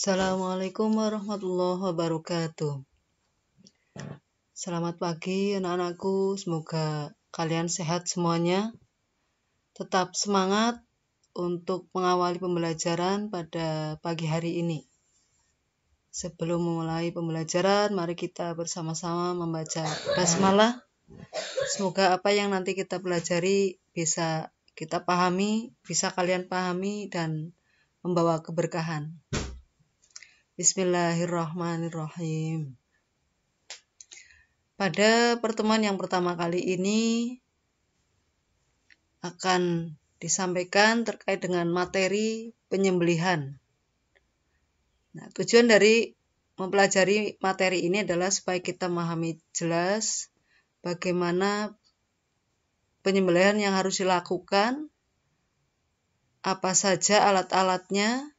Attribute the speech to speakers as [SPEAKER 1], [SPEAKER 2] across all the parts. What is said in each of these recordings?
[SPEAKER 1] Assalamualaikum warahmatullahi wabarakatuh. Selamat pagi anak-anakku, semoga kalian sehat semuanya. Tetap semangat untuk mengawali pembelajaran pada pagi hari ini. Sebelum memulai pembelajaran, mari kita bersama-sama membaca basmalah. Semoga apa yang nanti kita pelajari bisa kita pahami, bisa kalian pahami dan membawa keberkahan. Bismillahirrahmanirrahim. Pada pertemuan yang pertama kali ini akan disampaikan terkait dengan materi penyembelihan. Nah, tujuan dari mempelajari materi ini adalah supaya kita memahami jelas bagaimana penyembelihan yang harus dilakukan, apa saja alat-alatnya,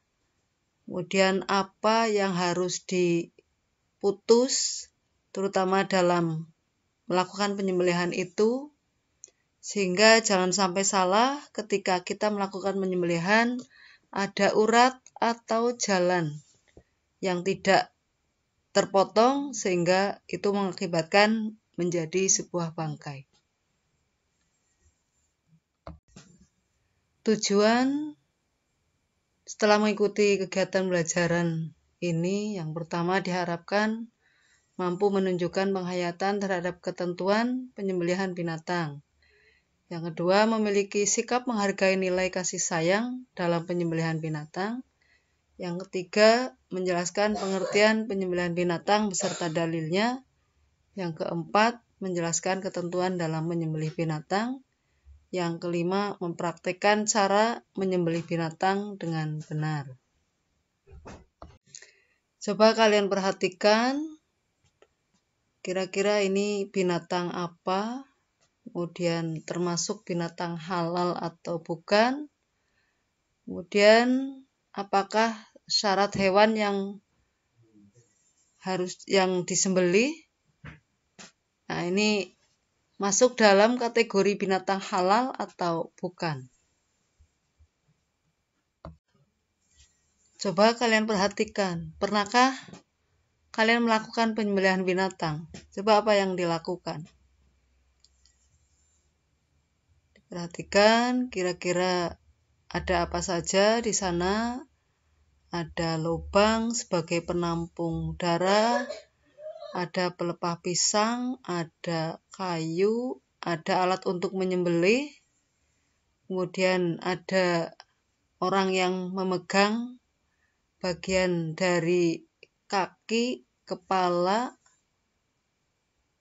[SPEAKER 1] kemudian apa yang harus diputus, terutama dalam melakukan penyembelihan itu, sehingga jangan sampai salah ketika kita melakukan penyembelihan ada urat atau jalan yang tidak terpotong sehingga itu mengakibatkan menjadi sebuah bangkai. Tujuan setelah mengikuti kegiatan pembelajaran ini, yang pertama diharapkan mampu menunjukkan penghayatan terhadap ketentuan penyembelihan binatang. Yang kedua, memiliki sikap menghargai nilai kasih sayang dalam penyembelihan binatang. Yang ketiga, menjelaskan pengertian penyembelihan binatang beserta dalilnya. Yang keempat, menjelaskan ketentuan dalam menyembelih binatang. Yang kelima, mempraktikkan cara menyembelih binatang dengan benar. Coba kalian perhatikan, kira-kira ini binatang apa, kemudian termasuk binatang halal atau bukan, kemudian apakah syarat hewan yang disembelih. Nah, ini masuk dalam kategori binatang halal atau bukan. Coba kalian perhatikan, pernahkah kalian melakukan penyembelihan binatang? Coba apa yang dilakukan? Perhatikan kira-kira ada apa saja di sana. Ada lubang sebagai penampung darah, ada pelepah pisang, ada kayu, ada alat untuk menyembelih, kemudian ada orang yang memegang bagian dari kaki, kepala,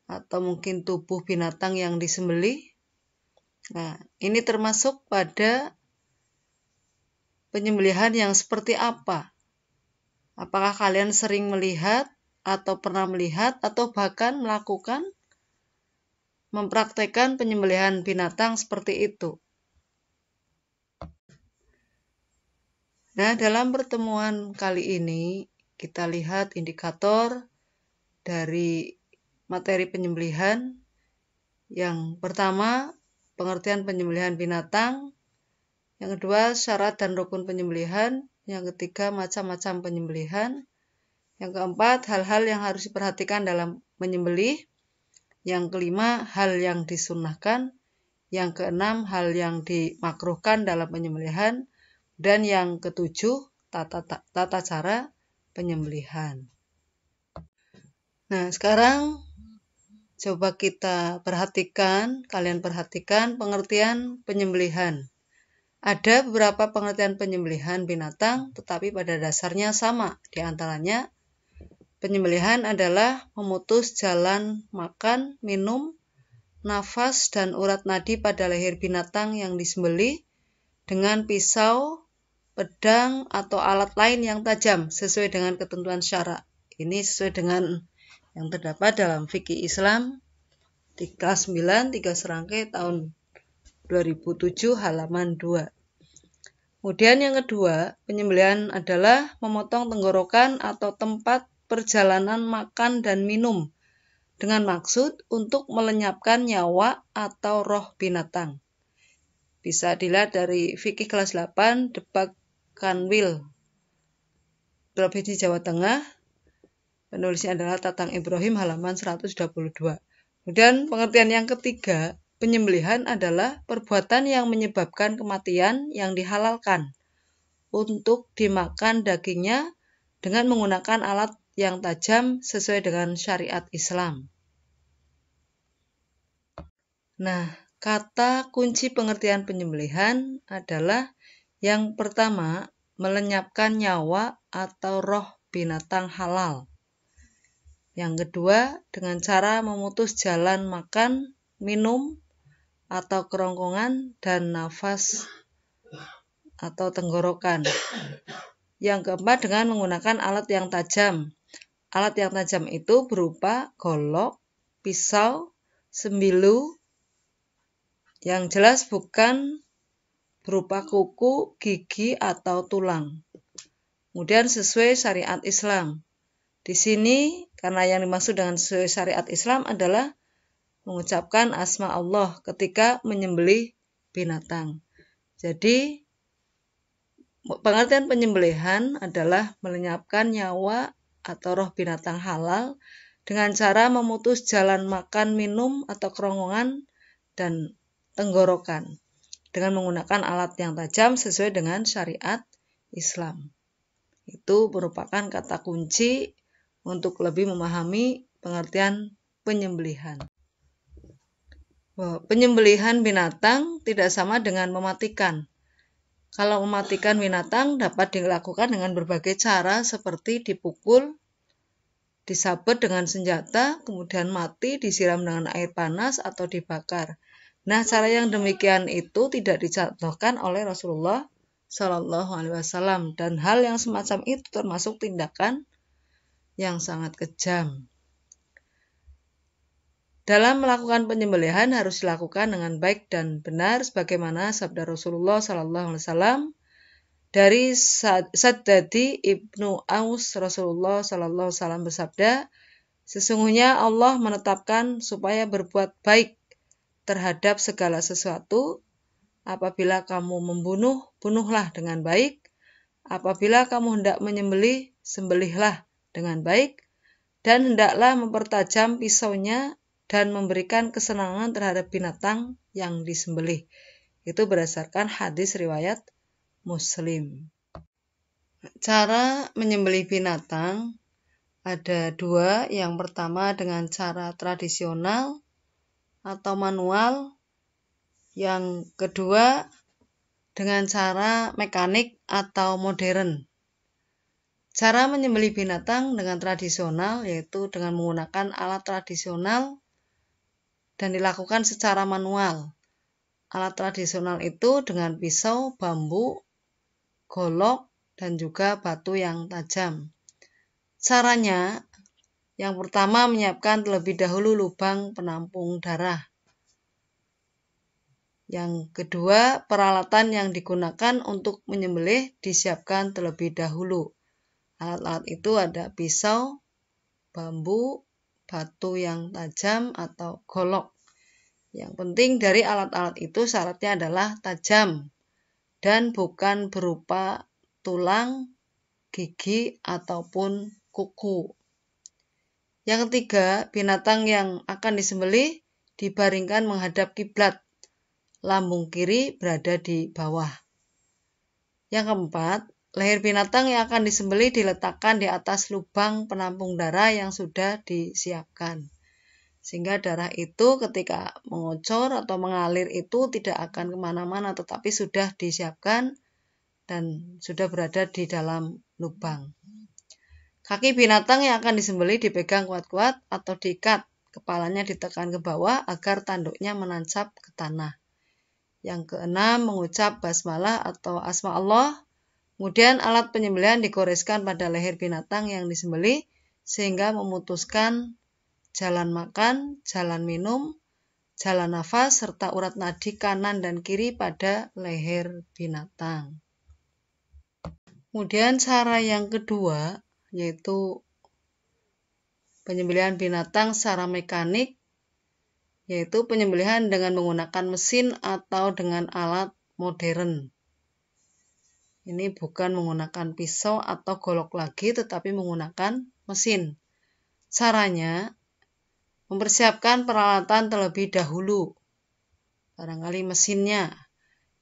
[SPEAKER 1] atau mungkin tubuh binatang yang disembelih. Nah, ini termasuk pada penyembelihan yang seperti apa? Apakah kalian sering melihat atau pernah melihat atau bahkan melakukan mempraktekkan penyembelihan binatang seperti itu? Nah, dalam pertemuan kali ini kita lihat indikator dari materi penyembelihan. Yang pertama, pengertian penyembelihan binatang. Yang kedua, syarat dan rukun penyembelihan. Yang ketiga, macam-macam penyembelihan. Yang keempat, hal-hal yang harus diperhatikan dalam menyembelih. Yang kelima, hal yang disunnahkan. Yang keenam, hal yang dimakruhkan dalam penyembelihan. Dan yang ketujuh, tata cara penyembelihan. Nah, sekarang coba kita perhatikan, kalian perhatikan pengertian penyembelihan. Ada beberapa pengertian penyembelihan binatang, tetapi pada dasarnya sama. Di antaranya, penyembelihan adalah memutus jalan makan, minum, nafas, dan urat nadi pada leher binatang yang disembelih dengan pisau, pedang, atau alat lain yang tajam sesuai dengan ketentuan syara. Ini sesuai dengan yang terdapat dalam fikih Islam 39 3 serangkai tahun 2007 halaman 2. Kemudian yang kedua, penyembelihan adalah memotong tenggorokan atau tempat perjalanan makan dan minum dengan maksud untuk melenyapkan nyawa atau roh binatang. Bisa dilihat dari fikih kelas 8 Debak Kanwil Provinsi Jawa Tengah. Penulisnya adalah Tatang Ibrahim, halaman 122. Kemudian pengertian yang ketiga, penyembelihan adalah perbuatan yang menyebabkan kematian yang dihalalkan untuk dimakan dagingnya dengan menggunakan alat yang tajam sesuai dengan syariat Islam. Nah, kata kunci pengertian penyembelihan adalah yang pertama, melenyapkan nyawa atau roh binatang halal. Yang kedua, dengan cara memutus jalan makan, minum, atau kerongkongan dan nafas atau tenggorokan. Yang keempat, dengan menggunakan alat yang tajam. Alat yang tajam itu berupa golok, pisau, sembilu, yang jelas bukan berupa kuku, gigi, atau tulang. Kemudian sesuai syariat Islam. Di sini, karena yang dimaksud dengan sesuai syariat Islam adalah mengucapkan asma Allah ketika menyembelih binatang. Jadi, pengertian penyembelihan adalah melenyapkan nyawa atau roh binatang halal dengan cara memutus jalan makan, minum, atau kerongkongan dan tenggorokan dengan menggunakan alat yang tajam sesuai dengan syariat Islam. Itu merupakan kata kunci untuk lebih memahami pengertian penyembelihan. Penyembelihan binatang tidak sama dengan mematikan. Kalau mematikan binatang dapat dilakukan dengan berbagai cara seperti dipukul, disabet dengan senjata, kemudian mati, disiram dengan air panas, atau dibakar. Nah, cara yang demikian itu tidak dicontohkan oleh Rasulullah Shallallahu Alaihi Wasallam, dan hal yang semacam itu termasuk tindakan yang sangat kejam. Dalam melakukan penyembelihan harus dilakukan dengan baik dan benar sebagaimana sabda Rasulullah Shallallahu Alaihi Wasallam dari Saddadi Ibnu Aus. Rasulullah Shallallahu Alaihi Wasallam bersabda, sesungguhnya Allah menetapkan supaya berbuat baik terhadap segala sesuatu. Apabila kamu membunuh, bunuhlah dengan baik. Apabila kamu hendak menyembelih, sembelihlah dengan baik. Dan hendaklah mempertajam pisaunya dan memberikan kesenangan terhadap binatang yang disembelih. Itu berdasarkan hadis riwayat Muslim. Cara menyembelih binatang ada dua. Yang pertama dengan cara tradisional atau manual. Yang kedua dengan cara mekanik atau modern. Cara menyembelih binatang dengan tradisional yaitu dengan menggunakan alat tradisional dan dilakukan secara manual. Alat tradisional itu dengan pisau, bambu, golok, dan juga batu yang tajam. Caranya, yang pertama menyiapkan terlebih dahulu lubang penampung darah. Yang kedua, peralatan yang digunakan untuk menyembelih disiapkan terlebih dahulu. Alat-alat itu ada pisau, bambu, batu yang tajam, atau golok. Yang penting dari alat-alat itu syaratnya adalah tajam dan bukan berupa tulang, gigi, ataupun kuku. Yang ketiga, binatang yang akan disembelih dibaringkan menghadap kiblat. Lambung kiri berada di bawah. Yang keempat, leher binatang yang akan disembelih diletakkan di atas lubang penampung darah yang sudah disiapkan. Sehingga darah itu ketika mengocor atau mengalir itu tidak akan kemana-mana, tetapi sudah disiapkan dan sudah berada di dalam lubang. Kaki binatang yang akan disembelih dipegang kuat-kuat atau diikat. Kepalanya ditekan ke bawah agar tanduknya menancap ke tanah. Yang keenam, mengucap basmalah atau asma Allah. Kemudian alat penyembelihan digoreskan pada leher binatang yang disembelih sehingga memutuskan jalan makan, jalan minum, jalan nafas, serta urat nadi kanan dan kiri pada leher binatang. Kemudian cara yang kedua yaitu penyembelihan binatang secara mekanik, yaitu penyembelihan dengan menggunakan mesin atau dengan alat modern. Ini bukan menggunakan pisau atau golok lagi, tetapi menggunakan mesin. Caranya, mempersiapkan peralatan terlebih dahulu, barangkali mesinnya.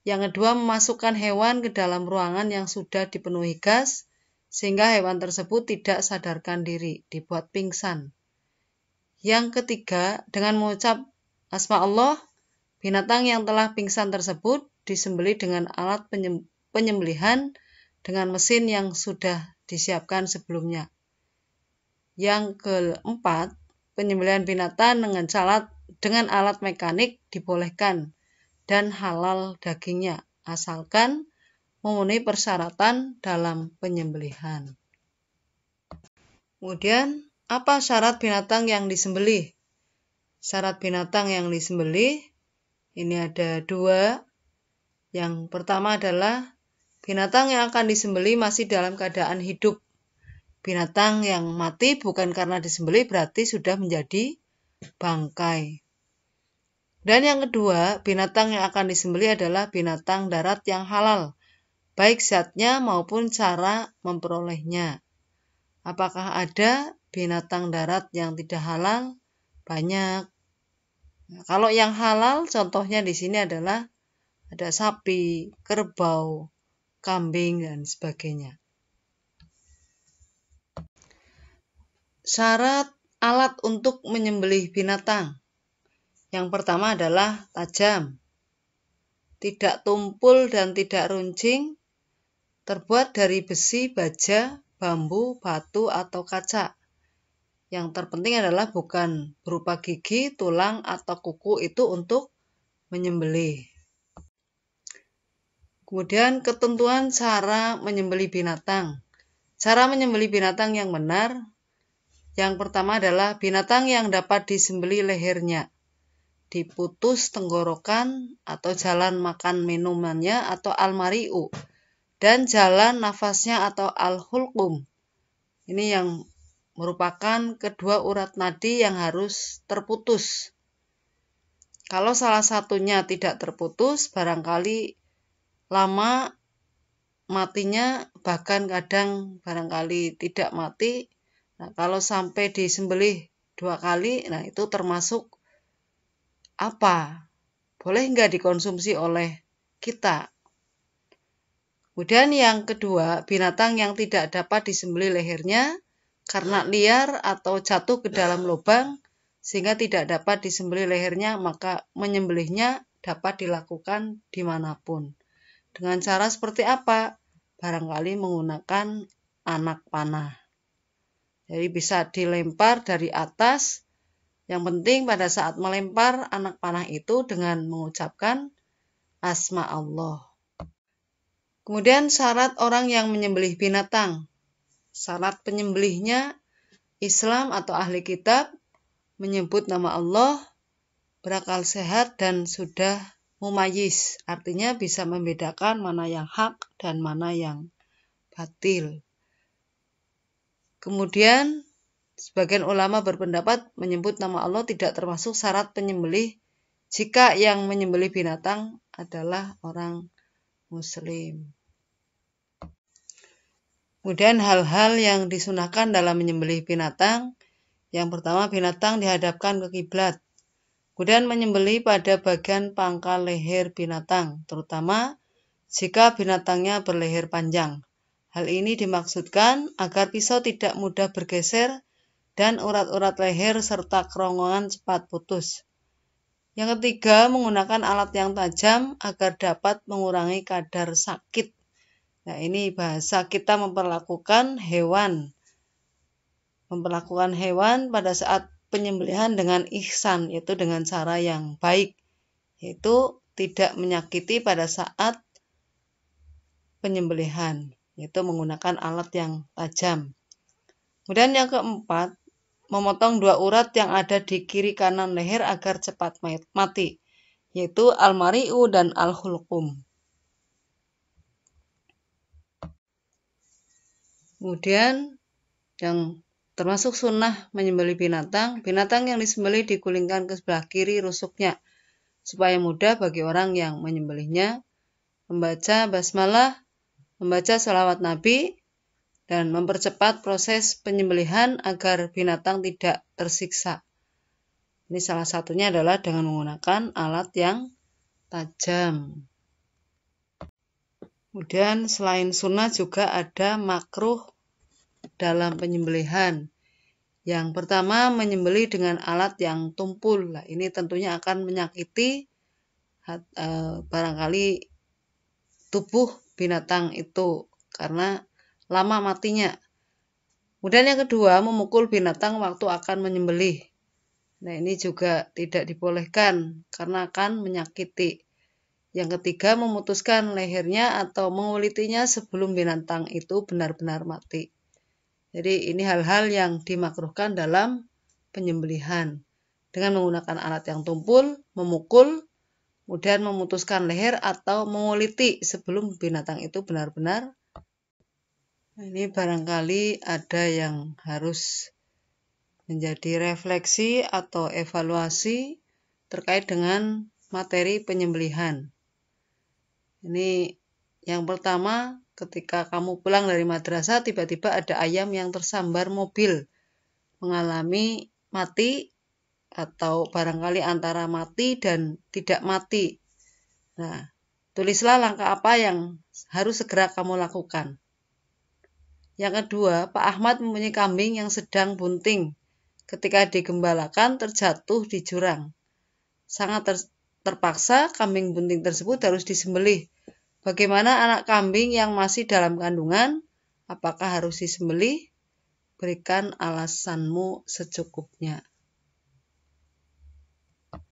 [SPEAKER 1] Yang kedua, memasukkan hewan ke dalam ruangan yang sudah dipenuhi gas, sehingga hewan tersebut tidak sadarkan diri, dibuat pingsan. Yang ketiga, dengan mengucap asma Allah, binatang yang telah pingsan tersebut disembelih dengan alat penyembelihan dengan mesin yang sudah disiapkan sebelumnya. Yang keempat, penyembelihan binatang dengan alat mekanik dibolehkan dan halal dagingnya, asalkan memenuhi persyaratan dalam penyembelihan. Kemudian, apa syarat binatang yang disembelih? Syarat binatang yang disembelih ini ada 2. Yang pertama adalah binatang yang akan disembelih masih dalam keadaan hidup. Binatang yang mati bukan karena disembelih berarti sudah menjadi bangkai. Dan yang kedua, binatang yang akan disembelih adalah binatang darat yang halal, baik zatnya maupun cara memperolehnya. Apakah ada binatang darat yang tidak halal? Banyak. Nah, kalau yang halal contohnya di sini adalah ada sapi, kerbau, kambing, dan sebagainya. Syarat alat untuk menyembelih binatang. Yang pertama adalah tajam, tidak tumpul dan tidak runcing, terbuat dari besi, baja, bambu, batu, atau kaca. Yang terpenting adalah bukan berupa gigi, tulang, atau kuku, itu untuk menyembelih. Kemudian ketentuan cara menyembelih binatang. Cara menyembelih binatang yang benar, yang pertama adalah binatang yang dapat disembelih lehernya, diputus tenggorokan atau jalan makan minumannya atau al-mari'u, dan jalan nafasnya atau al-hulqum. Ini yang merupakan kedua urat nadi yang harus terputus. Kalau salah satunya tidak terputus, barangkali lama matinya, bahkan kadang barangkali tidak mati. Nah, kalau sampai disembelih 2 kali, nah itu termasuk apa? Boleh nggak dikonsumsi oleh kita? Kemudian yang kedua, binatang yang tidak dapat disembelih lehernya karena liar atau jatuh ke dalam lubang sehingga tidak dapat disembelih lehernya, maka menyembelihnya dapat dilakukan dimanapun. Dengan cara seperti apa? Barangkali menggunakan anak panah. Jadi bisa dilempar dari atas. Yang penting pada saat melempar anak panah itu dengan mengucapkan asma Allah. Kemudian syarat orang yang menyembelih binatang. Syarat penyembelihnya, Islam atau ahli kitab menyebut nama Allah, berakal sehat, dan sudah mumayyiz. Artinya bisa membedakan mana yang hak dan mana yang batil. Kemudian sebagian ulama berpendapat menyebut nama Allah tidak termasuk syarat penyembelih jika yang menyembelih binatang adalah orang Muslim. Kemudian hal-hal yang disunahkan dalam menyembelih binatang. Yang pertama, binatang dihadapkan ke kiblat. Kemudian menyembelih pada bagian pangkal leher binatang, terutama jika binatangnya berleher panjang. Hal ini dimaksudkan agar pisau tidak mudah bergeser dan urat-urat leher serta kerongkongan cepat putus. Yang ketiga, menggunakan alat yang tajam agar dapat mengurangi kadar sakit. Nah, ini bahasa kita memperlakukan hewan pada saat penyembelihan dengan ihsan, yaitu dengan cara yang baik, yaitu tidak menyakiti pada saat penyembelihan, yaitu menggunakan alat yang tajam. Kemudian yang keempat, memotong 2 urat yang ada di kiri kanan leher agar cepat mati, yaitu al-mari'u dan al-hulqum. Kemudian yang termasuk sunnah menyembelih binatang yang disembelih digulingkan ke sebelah kiri rusuknya, supaya mudah bagi orang yang menyembelihnya membaca basmalah, membaca sholawat Nabi, dan mempercepat proses penyembelihan agar binatang tidak tersiksa. Ini salah satunya adalah dengan menggunakan alat yang tajam. Kemudian selain sunnah juga ada makruh dalam penyembelihan. Yang pertama, menyembelih dengan alat yang tumpul. Nah, ini tentunya akan menyakiti barangkali tubuh binatang itu karena lama matinya. Kemudian yang kedua, memukul binatang waktu akan menyembelih. Nah, ini juga tidak dibolehkan karena akan menyakiti. Yang ketiga, memutuskan lehernya atau mengulitinya sebelum binatang itu benar-benar mati. Jadi ini hal-hal yang dimakruhkan dalam penyembelihan. Dengan menggunakan alat yang tumpul, memukul, kemudian memutuskan leher atau menguliti sebelum binatang itu benar-benar. Ini barangkali ada yang harus menjadi refleksi atau evaluasi terkait dengan materi penyembelihan. Ini yang pertama, ketika kamu pulang dari madrasah, tiba-tiba ada ayam yang tersambar mobil, mengalami mati atau barangkali antara mati dan tidak mati. Nah, tulislah langkah apa yang harus segera kamu lakukan. Yang kedua, Pak Ahmad mempunyai kambing yang sedang bunting. Ketika digembalakan, terjatuh di jurang. Sangat terpaksa kambing bunting tersebut harus disembelih. Bagaimana anak kambing yang masih dalam kandungan? Apakah harus disembelih? Berikan alasanmu secukupnya.